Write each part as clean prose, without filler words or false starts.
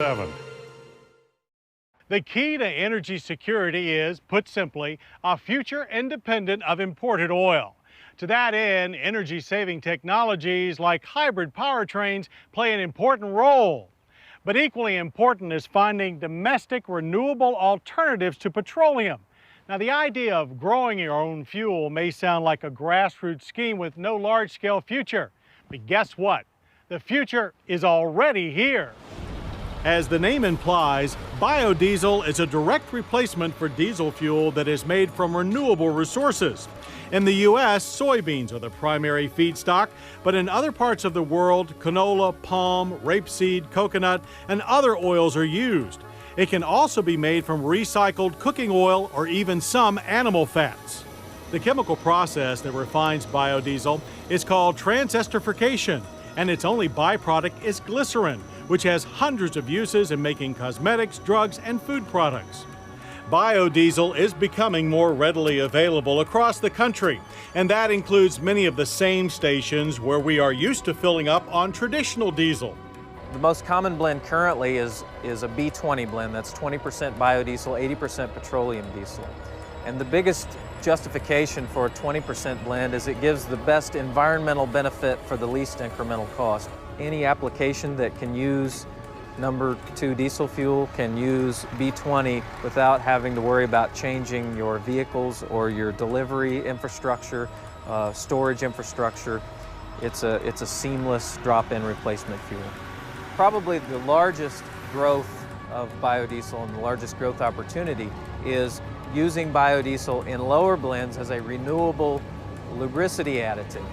7. The key to energy security is, put simply, a future independent of imported oil. To that end, energy-saving technologies like hybrid powertrains play an important role. But equally important is finding domestic renewable alternatives to petroleum. Now, the idea of growing your own fuel may sound like a grassroots scheme with no large-scale future. But guess what? The future is already here. As the name implies, biodiesel is a direct replacement for diesel fuel that is made from renewable resources. In the U.S., soybeans are the primary feedstock, but in other parts of the world, canola, palm, rapeseed, coconut, and other oils are used. It can also be made from recycled cooking oil or even some animal fats. The chemical process that refines biodiesel is called transesterification, and its only byproduct is glycerin, which has hundreds of uses in making cosmetics, drugs, and food products. Biodiesel is becoming more readily available across the country, and that includes many of the same stations where we are used to filling up on traditional diesel. The most common blend currently is a B20 blend. That's 20% biodiesel, 80% petroleum diesel. And the biggest justification for a 20% blend is it gives the best environmental benefit for the least incremental cost. Any application that can use number 2 diesel fuel can use B20 without having to worry about changing your vehicles or your delivery infrastructure, storage infrastructure. It's a seamless drop-in replacement fuel. Probably the largest growth of biodiesel and the largest growth opportunity is using biodiesel in lower blends as a renewable lubricity additive.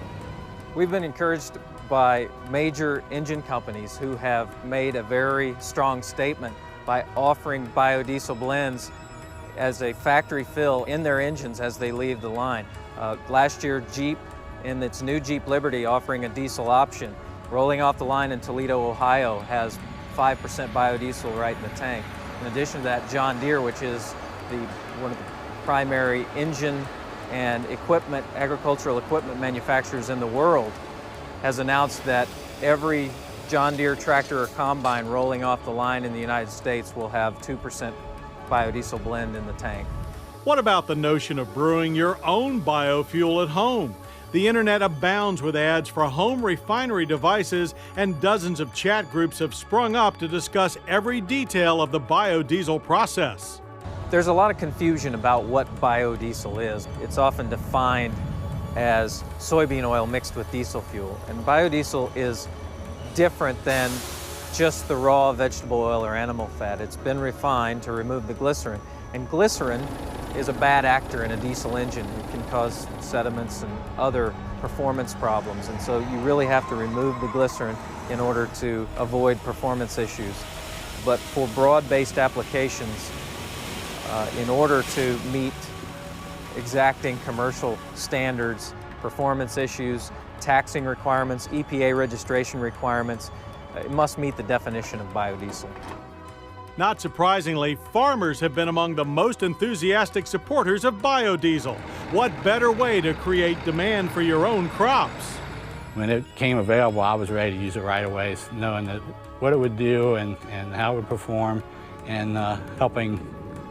We've been encouraged by major engine companies who have made a very strong statement by offering biodiesel blends as a factory fill in their engines as they leave the line. Last year, Jeep, in its new Jeep Liberty, offering a diesel option, rolling off the line in Toledo, Ohio, has 5% biodiesel right in the tank. In addition to that, John Deere, which is one of the primary engine and agricultural equipment manufacturers in the world, has announced that every John Deere tractor or combine rolling off the line in the United States will have 2% biodiesel blend in the tank. What about the notion of brewing your own biofuel at home? The internet abounds with ads for home refinery devices, and dozens of chat groups have sprung up to discuss every detail of the biodiesel process. There's a lot of confusion about what biodiesel is. It's often defined as soybean oil mixed with diesel fuel. And biodiesel is different than just the raw vegetable oil or animal fat. It's been refined to remove the glycerin. And glycerin is a bad actor in a diesel engine. It can cause sediments and other performance problems. And so you really have to remove the glycerin in order to avoid performance issues. But for broad-based applications, in order to meet exacting commercial standards, performance issues, taxing requirements, EPA registration requirements, it must meet the definition of biodiesel. Not surprisingly, farmers have been among the most enthusiastic supporters of biodiesel. What better way to create demand for your own crops? When it came available, I was ready to use it right away, knowing that what it would do and how it would perform, and helping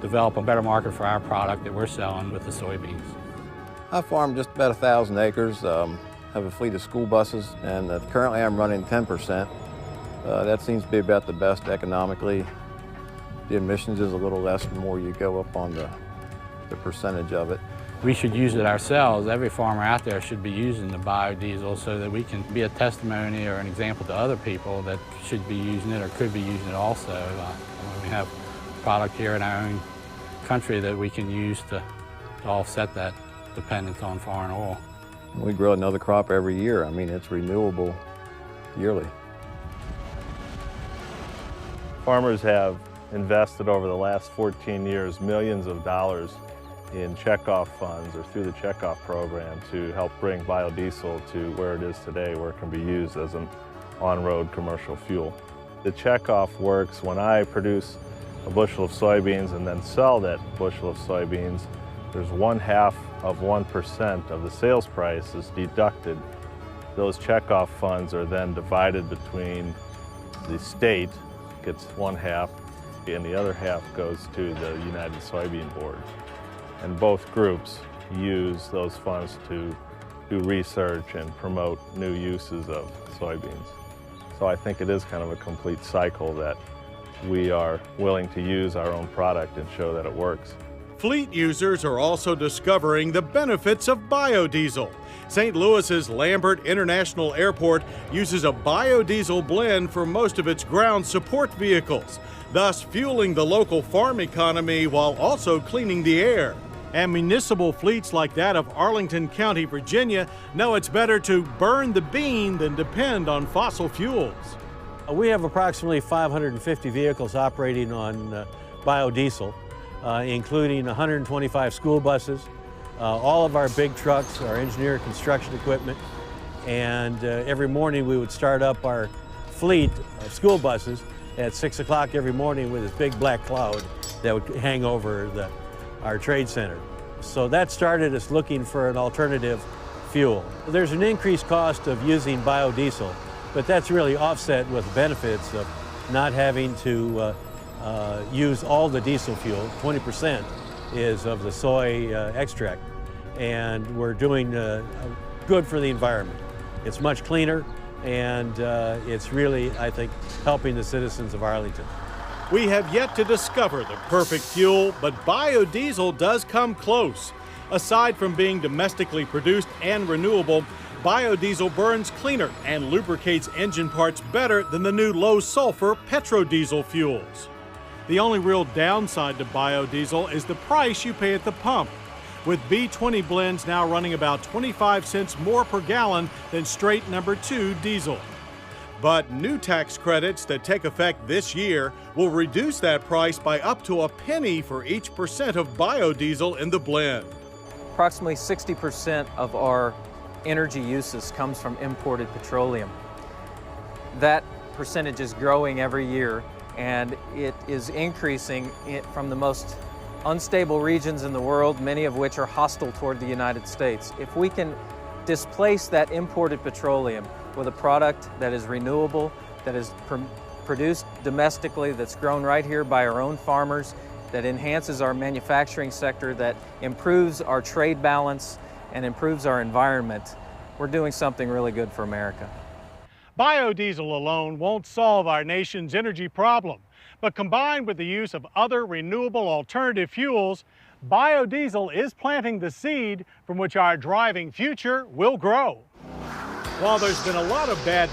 develop a better market for our product that we're selling with the soybeans. I farm just about 1,000 acres, have a fleet of school buses, and currently I'm running 10%. That seems to be about the best economically. The emissions is a little less the more you go up on the percentage of it. We should use it ourselves. Every farmer out there should be using the biodiesel so that we can be a testimony or an example to other people that should be using it or could be using it also. We have product here in our own country that we can use to offset that dependence on foreign oil. We grow another crop every year. I mean, it's renewable yearly. Farmers have invested over the last 14 years millions of dollars in checkoff funds or through the checkoff program to help bring biodiesel to where it is today, where it can be used as an on-road commercial fuel. The checkoff works when I produce a bushel of soybeans and then sell that bushel of soybeans. There's 0.5% of the sales price is deducted. Those checkoff funds are then divided between the state gets one half, and the other half goes to the United Soybean Board. And both groups use those funds to do research and promote new uses of soybeans. So I think it is kind of a complete cycle that we are willing to use our own product and show that it works. Fleet users are also discovering the benefits of biodiesel. St. Louis's Lambert International Airport uses a biodiesel blend for most of its ground support vehicles, thus fueling the local farm economy while also cleaning the air. And municipal fleets like that of Arlington County, Virginia, know it's better to burn the bean than depend on fossil fuels. We have approximately 550 vehicles operating on biodiesel, including 125 school buses, all of our big trucks, our engineer construction equipment, and every morning we would start up our fleet of school buses at 6 o'clock every morning with this big black cloud that would hang over our trade center. So that started us looking for an alternative fuel. There's an increased cost of using biodiesel, but that's really offset with benefits of not having to use all the diesel fuel. 20% is of the soy extract, and we're doing good for the environment. It's much cleaner, and it's really, I think, helping the citizens of Arlington. We have yet to discover the perfect fuel, but biodiesel does come close. Aside from being domestically produced and renewable, biodiesel burns cleaner and lubricates engine parts better than the new low-sulfur petrodiesel fuels. The only real downside to biodiesel is the price you pay at the pump, with B20 blends now running about 25 cents more per gallon than straight number 2 diesel. But new tax credits that take effect this year will reduce that price by up to a penny for each percent of biodiesel in the blend. Approximately 60% of our energy uses comes from imported petroleum. That percentage is growing every year, and it is increasing from the most unstable regions in the world, many of which are hostile toward the United States. If we can displace that imported petroleum with a product that is renewable, that is produced domestically, that's grown right here by our own farmers, that enhances our manufacturing sector, that improves our trade balance and improves our environment, we're doing something really good for America. Biodiesel alone won't solve our nation's energy problem, but combined with the use of other renewable alternative fuels, biodiesel is planting the seed from which our driving future will grow. While there's been a lot of bad